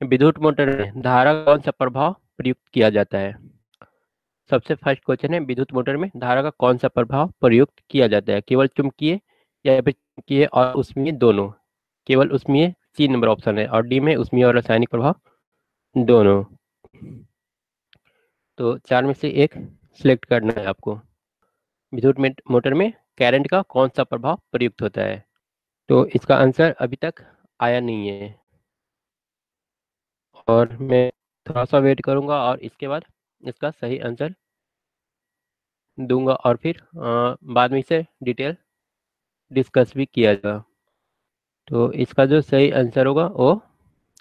विद्युत मोटर में धारा का कौन सा प्रभाव प्रयुक्त किया जाता है? सबसे फर्स्ट क्वेश्चन है, विद्युत मोटर में धारा का कौन सा प्रभाव प्रयुक्त किया जाता है? केवल चुंबकीय या फिर चुंबकीय और उसमें दोनों? केवल उसमें सी नंबर ऑप्शन है, और डी में उसमें और रासायनिक प्रभाव दोनों। तो चार में से एक सिलेक्ट करना है आपको। विद्युत मोटर में करंट का कौन सा प्रभाव प्रयुक्त होता है? तो इसका आंसर अभी तक आया नहीं है, और मैं थोड़ा सा वेट करूंगा और इसके बाद इसका सही आंसर दूंगा, और फिर बाद में इसे डिटेल डिस्कस भी किया जाएगा। तो इसका जो सही आंसर होगा वो,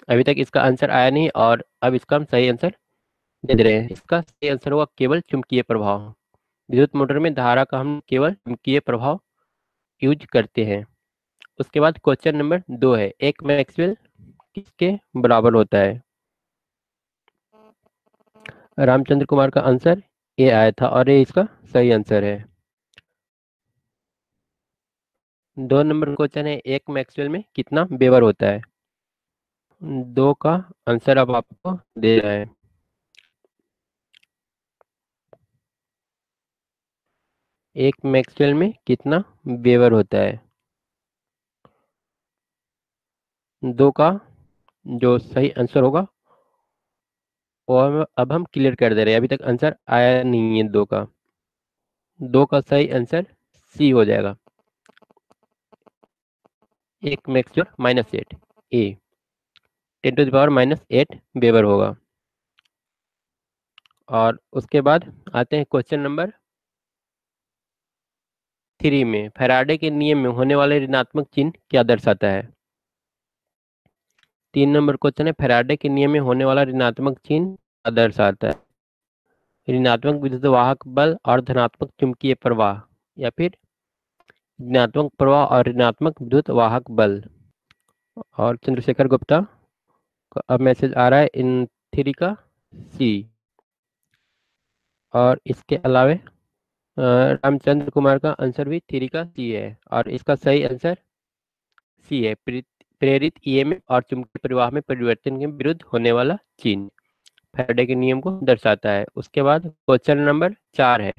अभी तक इसका आंसर आया नहीं, और अब इसका हम सही आंसर दे रहे हैं। इसका सही आंसर होगा केवल चुंबकीय प्रभाव। विद्युत मोटर में धारा का हम केवल चुंबकीय प्रभाव यूज करते हैं। उसके बाद क्वेश्चन नंबर 2 है, एक मैक्सवेल किसके बराबर होता है? रामचंद्र कुमार का आंसर ए आया था, और ये इसका सही आंसर है। 2 नंबर क्वेश्चन है, एक मैक्सवेल में कितना वेबर होता है? दो का आंसर अब आपको दे रहा है। एक मैक्सवेल में कितना वेबर होता है? दो का जो सही आंसर होगा वो अब हम क्लियर कर दे रहे हैं। अभी तक आंसर आया नहीं है दो का। दो का सही आंसर सी हो जाएगा, एक मैक्सवेल माइनस एट, ए 10⁻⁻8 वेबर होगा। और उसके बाद आते हैं क्वेश्चन नंबर 3 में, फैराडे के नियम में होने वाले ऋणात्मक चिन्ह क्या दर्शाता है? 3 नंबर क्वेश्चन है, फैराडे के नियम में होने वाला ऋणात्मक चिन्ह क्या दर्शाता है? ऋणात्मक विद्युत वाहक बल और धनात्मक चुंबकीय प्रवाह, या फिर ऋणात्मक प्रवाह और ऋणात्मक विद्युत वाहक बल। और चंद्रशेखर गुप्ता का अब मैसेज आ रहा है इन थ्री का सी। और इसके अलावे रामचंद्र कुमार का आंसर भी थ्री का सी है, और इसका सही आंसर सी है, प्रेरित ईएमएफ और चुंबकीय प्रवाह में परिवर्तन के विरुद्ध होने वाला चिन्ह फैराडे के नियम को दर्शाता है। उसके बाद क्वेश्चन नंबर 4 है,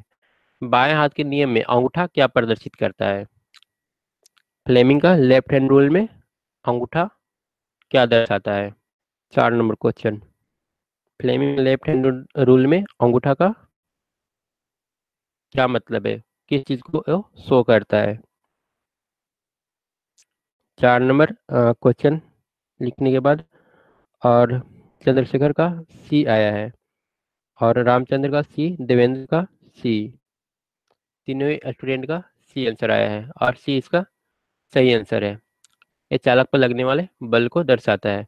बाएं हाथ के नियम में अंगूठा क्या प्रदर्शित करता है? फ्लेमिंग का लेफ्ट हैंड रूल में अंगूठा क्या दर्शाता है? 4 number question, Fleming left hand rule में अंगूठा का क्या मतलब है, किस चीज को शो करता है? 4 नंबर क्वेश्चन लिखने के बाद, और चंद्रशेखर का सी आया है, और रामचंद्र का सी, देवेंद्र का सी, तीनों स्टूडेंट का सी आंसर आया है, और सी इसका सही आंसर है। ये चालक पर लगने वाले बल को दर्शाता है।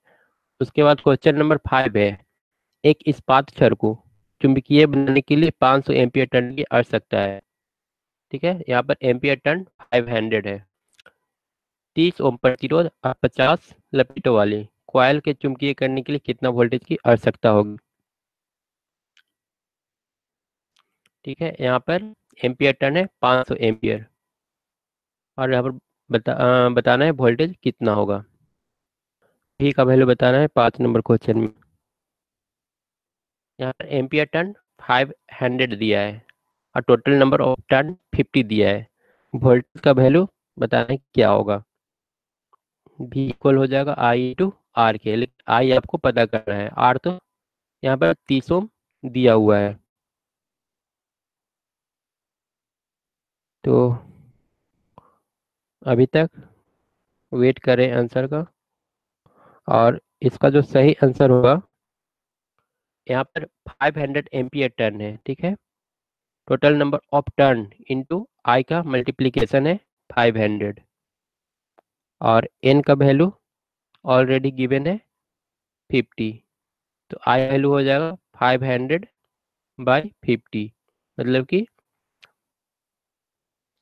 उसके बाद क्वेश्चन नंबर 5 है, एक इस्पात छड़ को चुंबकीय बनाने के लिए 500 एम्पियर टर्न की आवश्यकता है। ठीक है, यहाँ पर एम्पियर टर्न 500 है। 30 ओम प्रतिरोध और 50 लपीटों वाली कॉइल के चुंबकीय करने के लिए कितना वोल्टेज की आवश्यकता होगी? ठीक है, यहाँ पर एम्पियर टर्न है 500 एम्पियर, और यहाँ पर बताना है वोल्टेज कितना होगा। भी का वैल्यू बताना है 5 नंबर क्वेश्चन में। यहाँ पर एम्पियर टर्न 500 दिया है, और टोटल नंबर ऑफ टर्न 50 दिया है। वोल्टेज का वैल्यू बताना है क्या होगा। भी इक्वल हो जाएगा आई टू आर के, लेकिन आई आपको पता करना है, आर तो यहाँ पर 30 ओम दिया हुआ है। तो अभी तक वेट करें आंसर का, और इसका जो सही आंसर होगा, यहाँ पर 500 एम्पियर टर्न है। ठीक है, total number of turn into I का मल्टीप्लीकेशन है 500, और एन का वैल्यू ऑलरेडी गिवन है 50। तो आई वैल्यू हो जाएगा 500/50, मतलब कि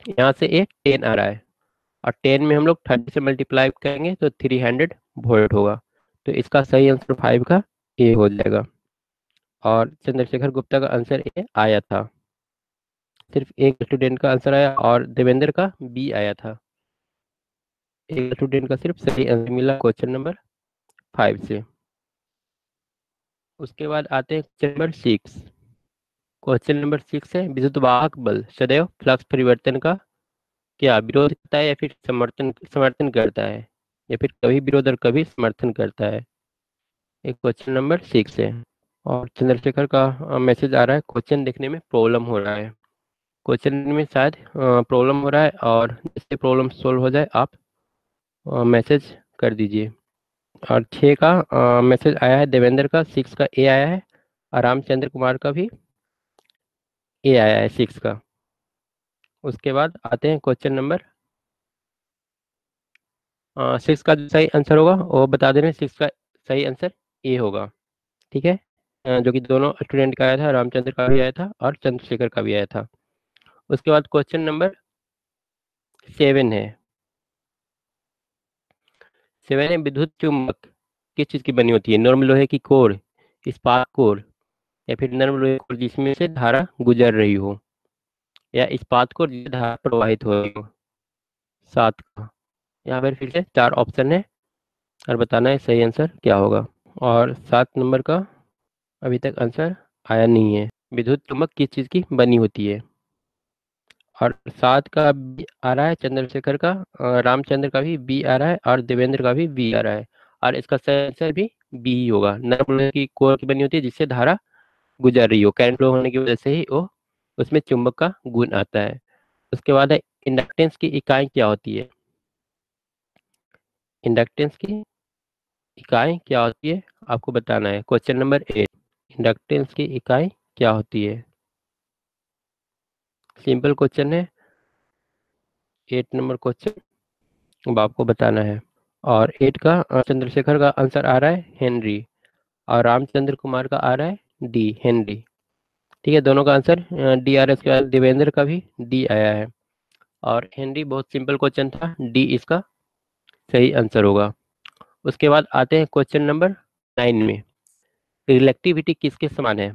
यहाँ से एक 10 आ रहा है, और 10 में हम लोग 30 से मल्टीप्लाई करेंगे तो 300 वोल्ट होगा। तो इसका सही आंसर 5 का ए हो जाएगा, और चंद्रशेखर गुप्ता का आंसर ए आया था। सिर्फ एक स्टूडेंट का आंसर आया, और देवेंद्र का बी आया था। एक स्टूडेंट का सिर्फ सही आंसर मिला क्वेश्चन नंबर 5 से। उसके बाद आते हैं क्वेश्चन नंबर 6। क्वेश्चन नंबर 6 है, विद्युत वाहक बल सदैव फ्लक्स परिवर्तन का क्या विरोध करता है या फिर समर्थन समर्थन करता है, या फिर कभी विरोध और कभी समर्थन करता है। एक क्वेश्चन नंबर 6 है। और चंद्रशेखर का मैसेज आ रहा है, क्वेश्चन देखने में प्रॉब्लम हो रहा है। क्वेश्चन में शायद प्रॉब्लम हो रहा है, और जैसे प्रॉब्लम सोल्व हो जाए आप मैसेज कर दीजिए। और 6 का मैसेज आया है देवेंद्र का, 6 का ए आया है, और रामचंद्र कुमार का भी ए आया है 6 का। उसके बाद आते हैं क्वेश्चन नंबर 6 का जो सही आंसर होगा वो बता दे रहे हैं। 6 का सही आंसर ए होगा। ठीक है। जो कि दोनों स्टूडेंट का आया था, रामचंद्र का भी आया था और चंद्रशेखर का भी आया था। उसके बाद क्वेश्चन नंबर 7 है। 7 है, विद्युत चुम्बक किस चीज की बनी होती है, नर्म लोहे की कोर, इस्पात कोर, या फिर नर्म लोहे की कोर जिसमें से धारा गुजर रही हो, या इस्पात कोर जिससे धारा प्रवाहित हो रही हो। 7 का यहाँ पर फिर से 4 ऑप्शन है, और बताना है सही आंसर क्या होगा। और 7 नंबर का अभी तक आंसर आया नहीं है। विद्युत चुम्बक किस चीज की बनी होती है। और 7 का बी आ रहा है चंद्रशेखर का, रामचंद्र का भी बी आ रहा है, और देवेंद्र का भी बी आ रहा है। और इसका सही आंसर भी बी ही होगा। नर्म लोहे की कोर की बनी होती है जिससे धारा गुजर रही हो, करंट फ्लो होने की वजह से ही वो उसमें चुंबक का गुण आता है। उसके बाद है, इंडक्टेंस की इकाई क्या होती है। इंडक्टेंस की इकाई क्या होती है आपको बताना है। क्वेश्चन नंबर 8, इंडक्टेंस की इकाई क्या होती है। सिंपल क्वेश्चन है, 8 नंबर क्वेश्चन अब आपको बताना है। और 8 का चंद्रशेखर का आंसर आ रहा है हेनरी, और रामचंद्र कुमार का आ रहा है डी हेनरी। ठीक है, दोनों का आंसर डी आ रहा है। इसके बाद देवेंद्र का भी डी आया है, और हेनरी बहुत सिंपल क्वेश्चन था, डी इसका सही आंसर होगा। उसके बाद आते हैं क्वेश्चन नंबर 9 में, रिलेक्टिविटी किसके समान है।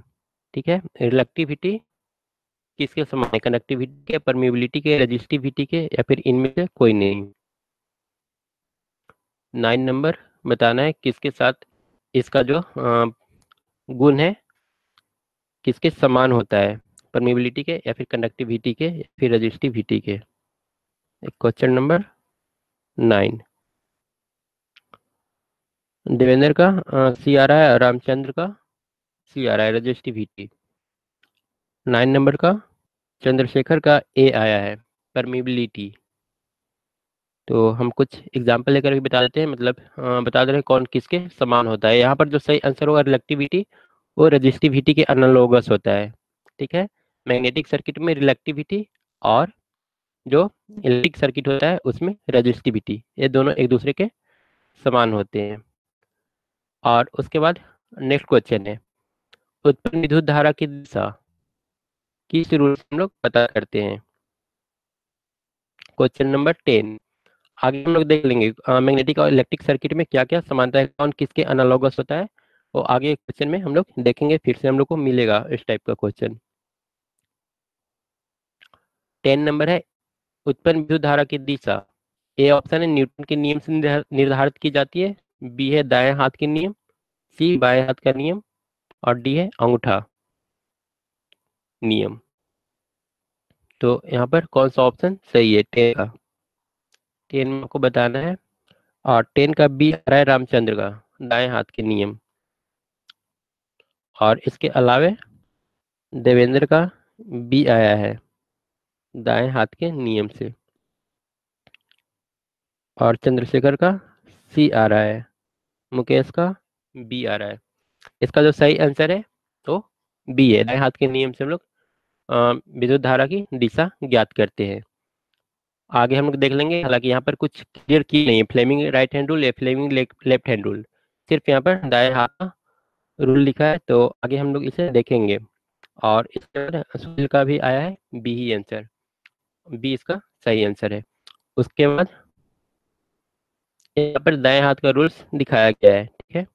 ठीक है, रिलेक्टिविटी किसके समान है, कंडक्टिविटी के, परमिबिलिटी के, रेजिस्टिविटी के, या फिर इनमें से कोई नहीं। 9 नंबर बताना है किसके साथ इसका जो गुण है किसके समान होता है, परमिबिलिटी के, या फिर कंडक्टिविटी के, या फिर रेजिस्टिविटी के। क्वेश्चन नंबर 9, देवेंद्र का सी आ रहा है, और रामचंद्र का सी आ रहा है, रेजिस्टिविटी। 9 नंबर का चंद्रशेखर का ए आया है, परमिबिलिटी। तो हम कुछ एग्जाम्पल लेकर भी बता देते हैं, मतलब बता दे रहे हैं कौन किसके समान होता है। यहाँ पर जो सही आंसर होगा रिलेक्टिविटी, वो रेजिस्टिविटी के एनालोगस होता है। ठीक है, मैग्नेटिक सर्किट में रिलेक्टिविटी, और जो इलेक्ट्रिक सर्किट होता है उसमें रेजिस्टिविटी, ये दोनों एक दूसरे के समान होते हैं। और उसके बाद नेक्स्ट क्वेश्चन है, उत्पन्न विद्युत धारा की दिशा किस रूल से हम लोग पता करते हैं। क्वेश्चन नंबर 10, आगे हम लोग देख लेंगे मैग्नेटिक और इलेक्ट्रिक सर्किट में क्या क्या समानता है, कौन किसके एनालॉगस होता है, वो आगे क्वेश्चन में हम लोग देखेंगे। फिर से हम लोग को मिलेगा इस टाइप का क्वेश्चन। 10 नंबर है, उत्पन्न विद्युत धारा की दिशा, ए ऑप्शन है न्यूटन के नियम से निर्धारित की जाती है, बी है दाएं हाथ के नियम, सी बाएं हाथ का नियम, और डी है अंगूठा नियम। तो यहाँ पर कौन सा ऑप्शन सही है 10 का। 10 में आपको बताना है, और 10 का बी आ रहा है रामचंद्र का, दाएं हाथ के नियम। और इसके अलावे देवेंद्र का बी आया है, दाएं हाथ के नियम से। और चंद्रशेखर का सी आ रहा है, मुकेश का बी आ रहा है। इसका जो सही आंसर है तो बी है, दाएं हाथ के नियम से हम लोग विद्युत धारा की दिशा ज्ञात करते हैं। आगे हम लोग देख लेंगे, हालांकि यहाँ पर कुछ क्लियर की नहीं है, फ्लेमिंग राइट हैंड रूल या फ्लेमिंग लेफ्ट हैंड रूल, सिर्फ यहाँ पर दाएं हाथ का रूल लिखा है, तो आगे हम लोग इसे देखेंगे। और इसके बाद सुनील का भी आया है बी ही आंसर, बी इसका सही आंसर है। उसके बाद यहाँ पर दाएं हाथ का रूल्स दिखाया गया है। ठीक है,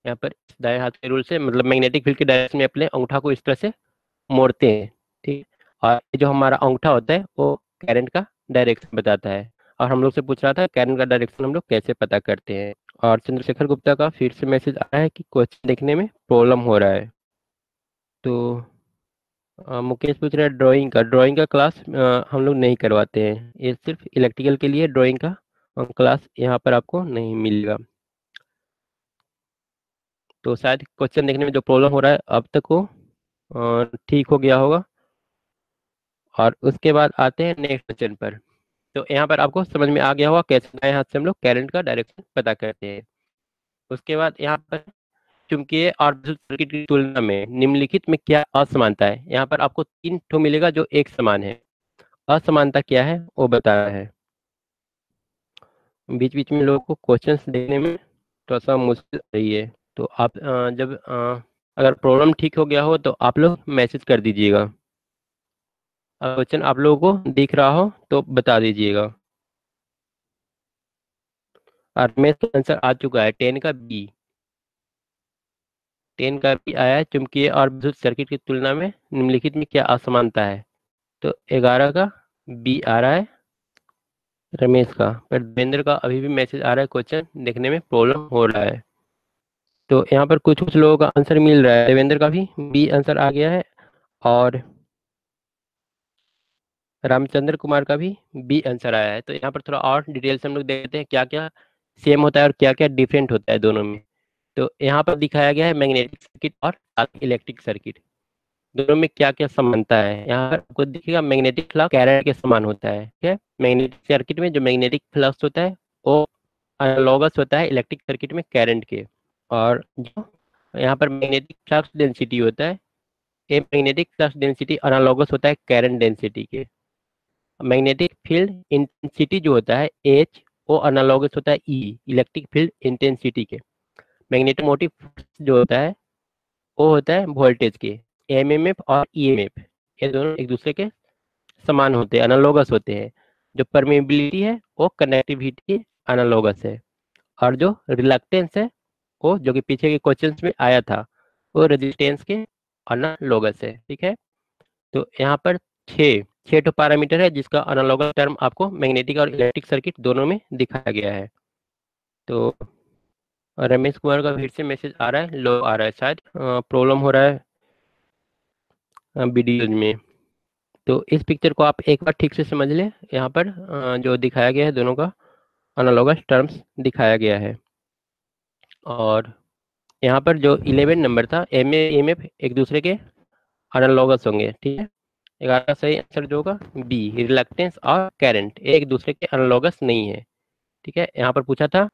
यहाँ पर दाएं हाथ के रूल से मतलब मैग्नेटिक फील्ड के डायरेक्शन में अपने अंगूठा को इस तरह से मोड़ते हैं। ठीक, और ये जो हमारा अंगूठा होता है वो करंट का डायरेक्शन बताता है। और हम लोग से पूछ रहा था करंट का डायरेक्शन हम लोग कैसे पता करते हैं। और चंद्रशेखर गुप्ता का फिर से मैसेज आया है कि क्वेश्चन देखने में प्रॉब्लम हो रहा है। तो मुकेश पूछ रहा है ड्राइंग का क्लास हम लोग नहीं करवाते हैं, ये सिर्फ इलेक्ट्रिकल के लिए ड्राइंग का क्लास यहाँ पर आपको नहीं मिलेगा। तो शायद क्वेश्चन देखने में जो प्रॉब्लम हो रहा है अब तक वो ठीक हो गया होगा। और उसके बाद आते हैं नेक्स्ट क्वेश्चन पर। तो यहाँ पर आपको समझ में आ गया होगा कैसे दाएं हाथ से हम लोग करंट का डायरेक्शन पता करते हैं। उसके बाद यहाँ पर चुंबकीय और विद्युत सर्किट की तुलना में निम्नलिखित में क्या असमानता है। यहाँ पर आपको 3 ठो मिलेगा जो एक समान है। असमानता क्या है वो बताना है। बीच बीच में लोगों को क्वेश्चंस देखने में थोड़ा सा मुश्किल आ रही है। तो आप जब अगर प्रॉब्लम ठीक हो गया हो तो आप लोग मैसेज कर दीजिएगा। क्वेश्चन आप लोगों को दिख रहा हो तो बता दीजिएगा। और में आंसर आ चुका है 10 का बी। 10 का बी आया है, चुंबकीय और विद्युत सर्किट की तुलना में निम्नलिखित में क्या असमानता है। तो 11 का बी आ रहा है रमेश का। पर देवेंद्र का अभी भी मैसेज आ रहा है क्वेश्चन देखने में प्रॉब्लम हो रहा है। तो यहाँ पर कुछ कुछ लोगों का आंसर मिल रहा है। देवेंद्र का भी बी आंसर आ गया है और रामचंद्र कुमार का भी बी आंसर आया है। तो यहाँ पर थोड़ा और डिटेल से हम लोग देखते हैं क्या क्या सेम होता है और क्या क्या डिफरेंट होता है दोनों में। तो यहाँ पर दिखाया गया है मैग्नेटिक सर्किट और इलेक्ट्रिक सर्किट, दोनों में क्या क्या समानता है। यहाँ पर आपको दिखेगा मैग्नेटिक फ्लक्स करंट के समान होता है। ठीक है, मैग्नेटिक सर्किट में जो मैग्नेटिक फ्लक्स होता है वो एनालॉगस होता है इलेक्ट्रिक सर्किट में करंट के। और जो यहाँ पर मैग्नेटिक फ्लक्स डेंसिटी होता है, ये मैग्नेटिक फ्लक्स डेंसिटी एनालॉगस होता है करंट डेंसिटी के। मैग्नेटिक फील्ड इंटेंसिटी जो होता है एच, वो एनालॉगस होता है ई इलेक्ट्रिक फील्ड इंटेंसिटी के। मैग्नेटोमोटिव फोर्स जो होता है वो होता है वोल्टेज के। एमएमएफ और ईएमएफ ये दोनों एक दूसरे के समान होते हैं, एनालॉगस होते हैं। जो परमेबिलिटी है वो कनेक्टिविटी एनालॉगस है। और जो रिलक्टेंस है वो जो कि पीछे के क्वेश्चंस में आया था वो रेजिस्टेंस के एनालॉगस है। ठीक है, तो यहाँ पर छः तो पैरामीटर है जिसका एनालॉगस टर्म आपको मैग्नेटिक और इलेक्ट्रिक सर्किट दोनों में दिखाया गया है। तो रमेश कुमार का फिर से मैसेज आ रहा है, लो आ रहा है, शायद प्रॉब्लम हो रहा है वीडियो में। तो इस पिक्चर को आप एक बार ठीक से समझ लें। यहाँ पर जो दिखाया गया है दोनों का एनालॉगस टर्म्स दिखाया गया है। और यहाँ पर जो 11 नंबर था एम एम एफ एक दूसरे के एनालॉगस होंगे। ठीक है, 11 का सही आंसर जो होगा बी, रिलक्टेंस और करंट एक दूसरे के एनालॉगस नहीं है। ठीक है, यहाँ पर पूछा था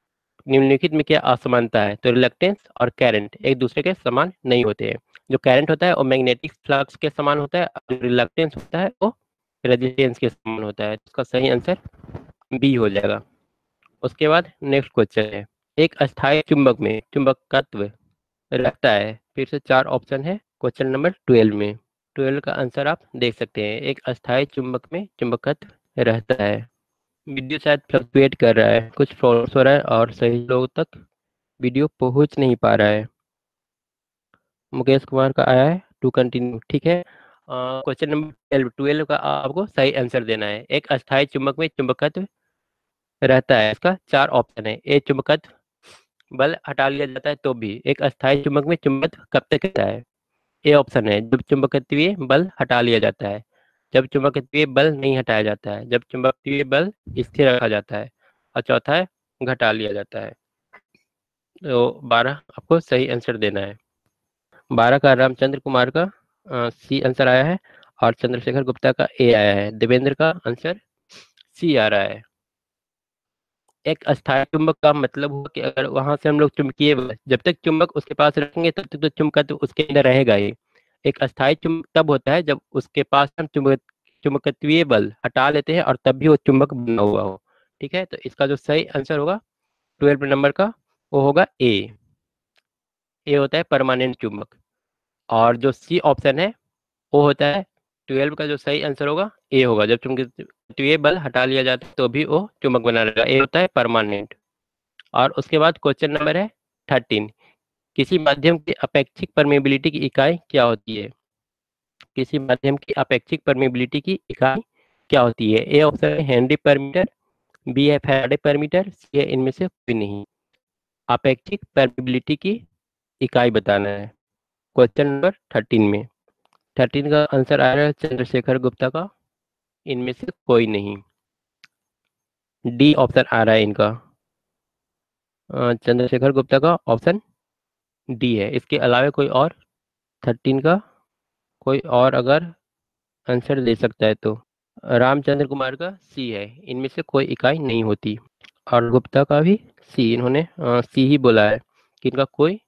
निम्नलिखित में क्या असमानता है, तो रिलक्टेंस और करंट एक दूसरे के समान नहीं होते हैं। जो करंट होता है वो मैग्नेटिक फ्लक्स के समान होता है और जो रिलक्टेंस होता है वो रेजिस्टेंस के समान होता है। इसका सही आंसर बी हो जाएगा। उसके बाद नेक्स्ट क्वेश्चन है, एक अस्थायी चुंबक में चुंबकत्व रहता है। फिर से 4 ऑप्शन है क्वेश्चन नंबर 12 में। 12 का आंसर आप देख सकते हैं, एक अस्थायी चुंबक में चुंबकत्व रहता है। वीडियो शायद फ्लक्चुएट कर रहा है, कुछ प्रॉब्लम्स हो रहा है और सही लोगों तक वीडियो पहुंच नहीं पा रहा है। मुकेश कुमार का आया है टू कंटिन्यू। ठीक है, क्वेश्चन नंबर 12 का आपको सही आंसर देना है। एक अस्थायी चुंबक में चुंबकत्व रहता है, इसका 4 ऑप्शन है। ए, चुंबकत्व बल हटा लिया जाता है तो भी। एक अस्थायी चुंबक में चुंबकत्व कब तक रहता है। ए ऑप्शन है जब चुंबकत्वीय बल हटा लिया जाता है, जब चुंबकत्वीय बल नहीं हटाया जाता है, जब चुंबकत्वीय बल स्थिर रखा जाता है, और चौथा है घटा लिया जाता है। तो 12 आपको सही आंसर देना है। 12 का रामचंद्र कुमार का सी आंसर आया है और चंद्रशेखर गुप्ता का ए आया है। देवेंद्र का आंसर सी आ रहा है। एक अस्थायी चुंबक का मतलब हुआ कि अगर वहां से हम लोग चुंबकीय बल, जब तक चुंबक उसके पास रखेंगे तब तक तो चुंबकत्व उसके अंदर रहेगा ही। एक अस्थायी चुंबक तब होता है जब उसके पास हम चुंबकत्वीय बल हटा लेते हैं और तब भी वो चुंबक बना हुआ हो। ठीक है, तो इसका जो सही आंसर होगा 12 नंबर का वो होगा ए। ए होता है परमानेंट चुंबक। और जो सी ऑप्शन है वो होता है 12 का जो सही आंसर होगा ए होगा, जब चुंबकीय बल हटा लिया जाता है तो भी वो चुंबक बना रहेगा। ए होता है परमानेंट। और उसके बाद क्वेश्चन नंबर है 13, किसी माध्यम की अपेक्षिक परमेबिलिटी की इकाई क्या होती है। किसी माध्यम की अपेक्षिक परमेबिलिटी की इकाई क्या होती है। ए ऑप्शन है हेनरी पर मीटर, बी है फैराडे पर मीटर, सी है इनमें से कोई नहीं। अपेक्षिक परमिबिलिटी की इकाई बताना है। क्वेश्चन नंबर 13 में 13 का आंसर आ रहा है चंद्रशेखर गुप्ता का, इनमें से कोई नहीं। डी ऑप्शन आ रहा है इनका, चंद्रशेखर गुप्ता का ऑप्शन डी है। इसके अलावा कोई और 13 का कोई और अगर आंसर दे सकता है तो रामचंद्र कुमार का सी है, इनमें से कोई इकाई नहीं होती। और गुप्ता का भी सी, इन्होंने सी ही बोला है कि इनका कोई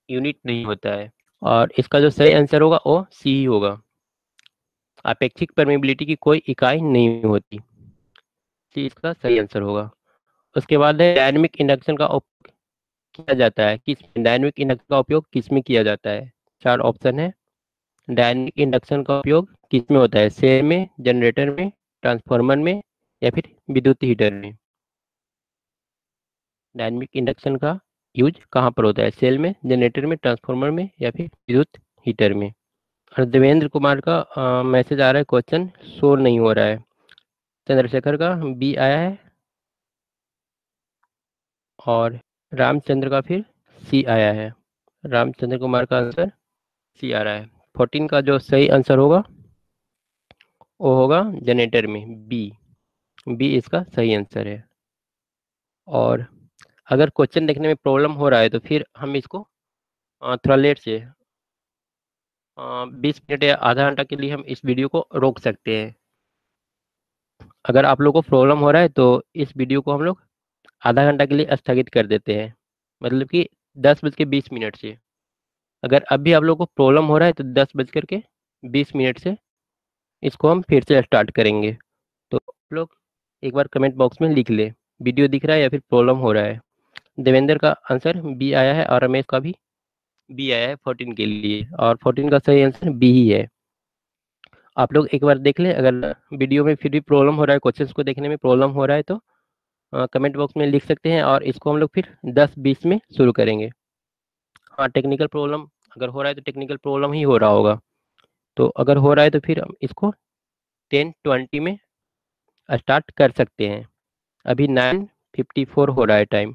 यूनिट नहीं होता है। और इसका जो सही आंसर होगा वो सी ही होगा, अपेक्षिक परमेबिलिटी की कोई इकाई नहीं होती। सी इसका सही आंसर होगा। उसके बाद है डायनेमिक इंडक्शन का उपयोग किया जाता है किस, डायनेमिक इंडक्शन का उपयोग किस में किया जाता है? चार ऑप्शन है। डायनेमिक इंडक्शन का उपयोग किस में होता है? सेल में, जनरेटर में, ट्रांसफार्मर में या फिर विद्युत हीटर में? डायनेमिक इंडक्शन का यूज कहाँ पर होता है? सेल में, जनरेटर में, ट्रांसफार्मर में या फिर विद्युत हीटर में? और देवेंद्र कुमार का मैसेज आ रहा है, क्वेश्चन शो नहीं हो रहा है। चंद्रशेखर का बी आया है और रामचंद्र का फिर सी आया है। रामचंद्र कुमार का आंसर सी आ रहा है। 14 का जो सही आंसर होगा वो होगा जनरेटर में, बी। बी इसका सही आंसर है। और अगर क्वेश्चन देखने में प्रॉब्लम हो रहा है तो फिर हम इसको थोड़ा लेट से 20 मिनट या आधा घंटा के लिए हम इस वीडियो को रोक सकते हैं। अगर आप लोग को प्रॉब्लम हो रहा है तो इस वीडियो को हम लोग आधा घंटा के लिए स्थगित कर देते हैं, मतलब कि 10:20 से। अगर अभी आप लोग को प्रॉब्लम हो रहा है तो 10:20 से इसको हम फिर से स्टार्ट करेंगे। तो आप लोग एक बार कमेंट बॉक्स में लिख ले, वीडियो दिख रहा है या फिर प्रॉब्लम हो रहा है। देवेंद्र का आंसर बी आया है और रमेश का भी बी आया है 14 के लिए, और 14 का सही आंसर बी ही है। आप लोग एक बार देख ले, अगर वीडियो में फिर भी प्रॉब्लम हो रहा है, क्वेश्चंस को देखने में प्रॉब्लम हो रहा है तो कमेंट बॉक्स में लिख सकते हैं और इसको हम लोग फिर 10:20 में शुरू करेंगे। हाँ, टेक्निकल प्रॉब्लम अगर हो रहा है तो टेक्निकल प्रॉब्लम ही हो रहा होगा। तो अगर हो रहा है तो फिर हम इसको 10:20 में स्टार्ट कर सकते हैं। अभी 9:54 हो रहा है टाइम।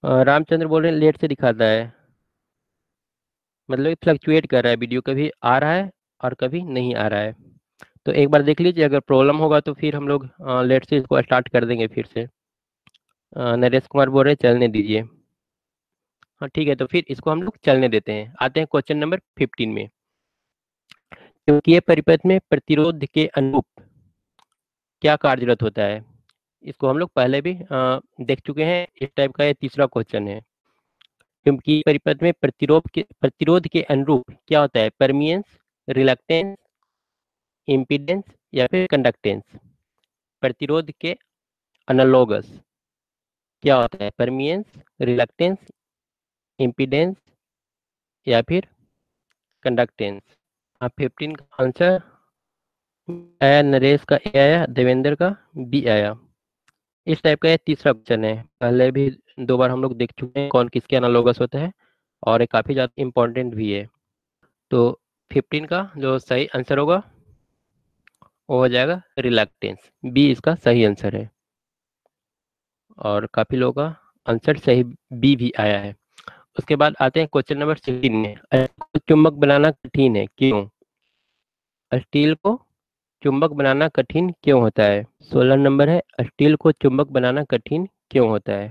रामचंद्र बोल रहे हैं लेट से दिखाता है, मतलब फ्लक्चुएट कर रहा है वीडियो, कभी आ रहा है और कभी नहीं आ रहा है। तो एक बार देख लीजिए, अगर प्रॉब्लम होगा तो फिर हम लोग लेट से इसको स्टार्ट कर देंगे फिर से। नरेश कुमार बोल रहे हैं चलने दीजिए। हाँ ठीक है, तो फिर इसको हम लोग चलने देते हैं। आते हैं क्वेश्चन नंबर 15 में। चुंबकीय परिपथ में प्रतिरोध के अनुरूप क्या कार्यरत होता है? इसको हम लोग पहले भी देख चुके हैं, इस टाइप का ये तीसरा क्वेश्चन है। चुंबकीय परिपथ में प्रतिरोध के अनुरूप क्या होता है? परमियंस, रिलक्टेंस, इम्पीडेंस या फिर कंडक्टेंस? प्रतिरोध के अनलोगस क्या होता है? परमियंस, रिलक्टेंस, इम्पीडेंस या फिर कंडक्टेंस? 15 का आंसर आया, नरेश का ए आया, देवेंद्र का बी आया। इस टाइप का ये तीसरा क्वेश्चन है, पहले भी 2 बार हम लोग देख चुके हैं कौन किसके एनालॉगस होता है, और ये काफ़ी ज़्यादा इम्पोर्टेंट भी है। तो 15 का जो सही आंसर होगा वो हो जाएगा रिलक्टेंस, बी इसका सही आंसर है। और काफ़ी लोगों का आंसर सही बी भी आया है। उसके बाद आते हैं क्वेश्चन नंबर 16 में। स्टील को चुंबक बनाना कठिन है, क्यों? स्टील को चुंबक बनाना कठिन क्यों होता है? 16 नंबर है, स्टील को चुंबक बनाना कठिन क्यों होता है?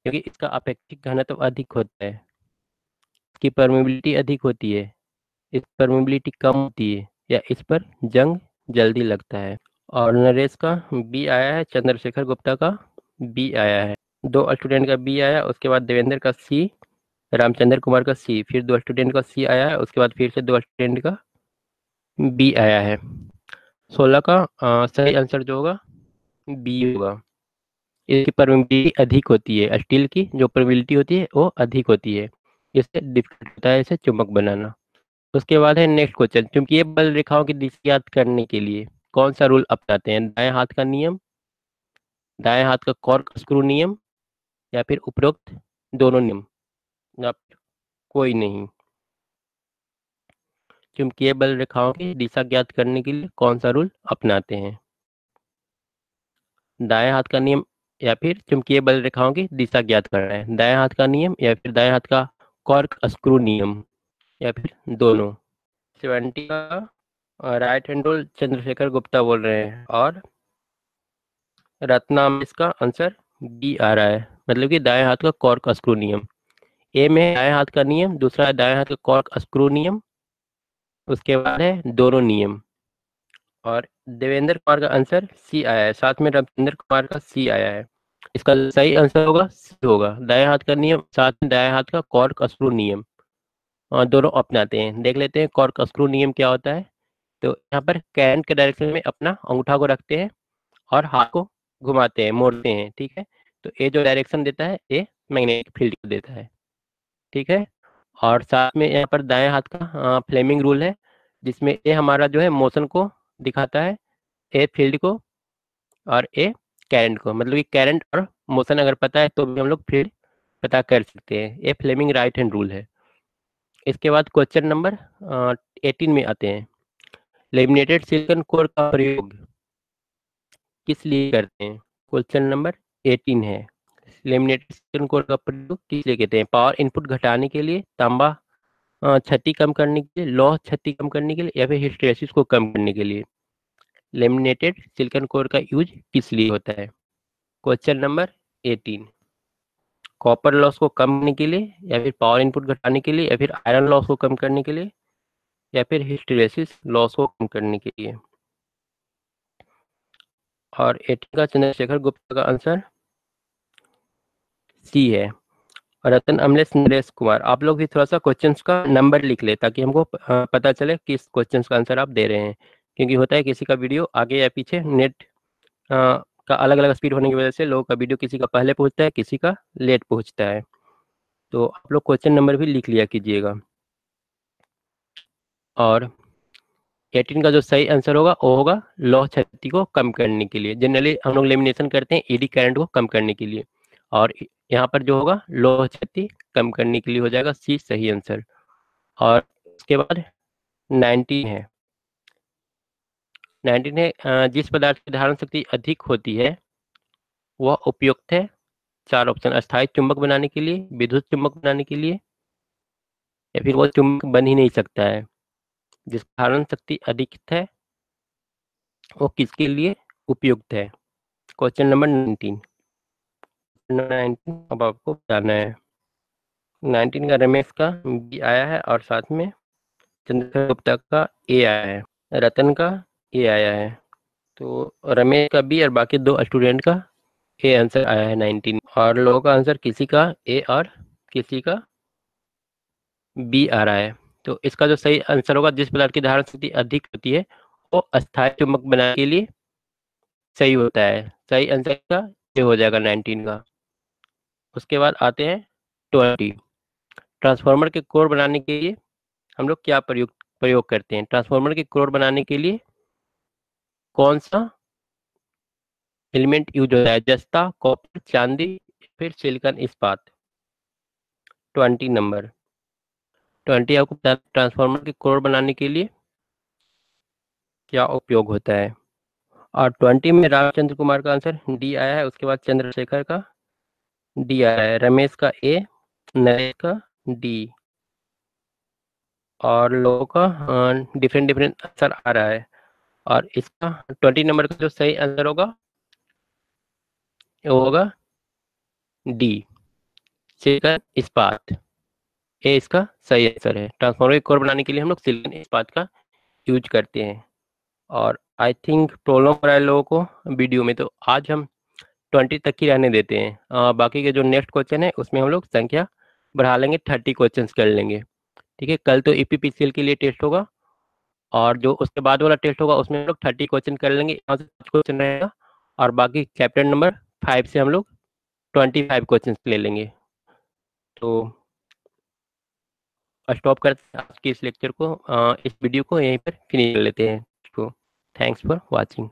क्योंकि इसका अपेक्षिक घनत्व अधिक होता है, इसकी परमेबिलिटी अधिक होती है, इस परमेबिलिटी कम होती है, या इस पर जंग जल्दी लगता है? और नरेश का बी आया है, चंद्रशेखर गुप्ता का बी आया है। 2 स्टूडेंट का बी आया, उसके बाद देवेंद्र का सी, रामचंद्र कुमार का सी, फिर 2 स्टूडेंट का सी आया है, उसके बाद फिर से 2 स्टूडेंट का बी आया है। 16 का सही आंसर जो होगा बी होगा। इसकी परमेबिलिटी अधिक होती है, स्टील की जो परमेबिलिटी होती है वो अधिक होती है, इससे डिफिकल्ट होता है इसे चुंबक बनाना। उसके बाद है नेक्स्ट क्वेश्चन। चुंबकीय बल रेखाओं की दिशा ज्ञात करने के लिए कौन सा रूल अपनाते हैं? दाएं हाथ का नियम, दाएं हाथ का कॉर्क स्क्रू नियम या फिर उपरोक्त दोनों नियम, या फिर कोई नहीं? चुंबकीय बल रेखाओं की दिशा ज्ञात करने के लिए कौन सा रूल अपनाते हैं? दाएं हाथ का नियम या फिर चुंबकीय बल रेखाओं की दिशा ज्ञात करना है। दाएं हाथ का नियम या फिर दाएं हाथ का कॉर्क स्क्रू नियम या फिर दोनों। 70 का right hand rule Chandrashekhar Gupta बोल रहे हैं और रत्नाम इसका आंसर बी आ रहा है, मतलब कि दाएं हाथ का कॉर्क स्क्रू नियम। ए में दाएं हाथ का नियम, दूसरा है दाएं हाथ का कॉर्क स्क्रू नियम, उसके बाद है दोनों नियम। और देवेंद्र कुमार का आंसर सी आया है, साथ में रविंद्र कुमार का सी आया है। इसका सही आंसर होगा सी होगा, दाएं हाथ का नियम साथ में दाएं हाथ का कॉर्क स्क्रू नियम और दोनों अपनाते हैं। देख लेते हैं कॉर्क स्क्रू नियम क्या होता है। तो यहाँ पर कैरेंट के डायरेक्शन में अपना अंगूठा को रखते हैं और हाथ को घुमाते हैं, मोड़ते हैं, ठीक है। तो ये जो डायरेक्शन देता है ये मैग्नेटिक फील्ड को देता है, ठीक है। और साथ में यहाँ पर दाएं हाथ का फ्लेमिंग रूल है, जिसमें ये हमारा जो है मोशन को दिखाता है, ए फील्ड को और ए करंट को। मतलब कि करंट और मोशन अगर पता है तो भी हम लोग फील्ड पता कर सकते हैं। ये फ्लेमिंग राइट हैंड रूल है। इसके बाद क्वेश्चन नंबर 18 में आते हैं। लेमिनेटेड सिलिकॉन कोर का प्रयोग किस लिए करते हैं? क्वेश्चन नंबर 18 है, लेमिनेटेड सिलिकॉन कोर का प्रयोग किस लिए कहते हैं? पावर इनपुट घटाने के लिए, तांबा क्षति कम करने के लिए, लौह क्षति कम करने के लिए या फिर हिस्टैरिसीस को कम करने के लिए लेमिनेटेड सिलिकॉन कोर का यूज किस लिए होता है? क्वेश्चन नंबर 18, कॉपर लॉस को कम करने के लिए या फिर पावर इनपुट घटाने के लिए या फिर आयरन लॉस को कम करने के लिए या फिर हिस्टैरिसीस लॉस को कम करने के लिए। और 18 का चंद्रशेखर गुप्ता का आंसर सी है। रतन अमलेश नरेश कुमार, आप लोग भी थोड़ा सा क्वेश्चंस का नंबर लिख ले ताकि हमको पता चले किस क्वेश्चंस का आंसर आप दे रहे हैं। क्योंकि होता है किसी का वीडियो आगे या पीछे, नेट का अलग अलग स्पीड होने की वजह से लोगों का वीडियो किसी का पहले पहुंचता है, किसी का लेट पहुंचता है। तो आप लोग क्वेश्चन नंबर भी लिख लिया कीजिएगा। और 18 का जो सही आंसर होगा वो होगा लौह क्षति को कम करने के लिए। जनरली हम लोग लेमिनेशन करते हैं एडी करंट को कम करने के लिए, और यहाँ पर जो होगा लौह क्षति कम करने के लिए हो जाएगा सी सही आंसर। और उसके बाद 19 है। 19 है, जिस पदार्थ की धारण शक्ति अधिक होती है वह उपयुक्त है। 4 ऑप्शन, अस्थायी चुंबक बनाने के लिए, विद्युत चुंबक बनाने के लिए या फिर वो चुंबक बन ही नहीं सकता है। जिसकी धारण शक्ति अधिक है वो किसके लिए उपयुक्त है? Question number 19। 19 अब आपको बताना है। 19 का रमेश का बी आया है और साथ में चंद्रशेखर गुप्ता का ए आया है, रतन का ए आया है। तो रमेश का बी और बाकी 2 स्टूडेंट का ए आंसर आया है 19। और लोगों का आंसर किसी का ए और किसी का बी आ रहा है। तो इसका जो सही आंसर होगा, जिस पदार्थ की धारण शक्ति अधिक होती है वो अस्थायी चुंबक बनाने के लिए सही होता है। सही आंसर का ये हो जाएगा 19 का। उसके बाद आते हैं 20, ट्रांसफार्मर के कोर बनाने के लिए हम लोग क्या प्रयोग प्रयोग करते हैं? ट्रांसफार्मर के कोर बनाने के लिए कौन सा एलिमेंट यूज होता है? जस्ता, कॉपर, चांदी, फिर सिलिकॉन इस्पात। 20 नंबर, 20 आपको बता दें, ट्रांसफार्मर के कोर बनाने के लिए क्या उपयोग होता है? और 20 में रामचंद्र कुमार का आंसर डी आया है, उसके बाद चंद्रशेखर का डी आया है, रमेश का ए, नरेश का डी, और लोगों का डिफरेंट डिफरेंट आंसर आ रहा है। और इसका 20 नंबर का जो सही आंसर होगा वो होगा डी, सिलिकॉन इस्पात। ये इसका सही आंसर है। ट्रांसफार्मर के कोर बनाने के लिए हम लोग सिलिकॉन इस्पात का यूज करते हैं। और आई थिंक प्रॉब्लम हो रहा है लोगों को वीडियो में, तो आज हम 20 तक ही रहने देते हैं। बाकी के जो नेक्स्ट क्वेश्चन है उसमें हम लोग संख्या बढ़ा लेंगे, 30 क्वेश्चन कर लेंगे, ठीक है। कल तो ईपीपीसीएल के लिए टेस्ट होगा और जो उसके बाद वाला टेस्ट होगा उसमें हम लोग 30 क्वेश्चन कर लेंगे, यहाँ से 5 क्वेश्चन रहेगा। और बाकी चैप्टर नंबर 5 से हम लोग 25 क्वेश्चन ले लेंगे। तो स्टॉप करते हैं आज के इस लेक्चर को, इस वीडियो को यहीं पर फिनिश कर लेते हैं। तो थैंक्स फॉर वॉचिंग।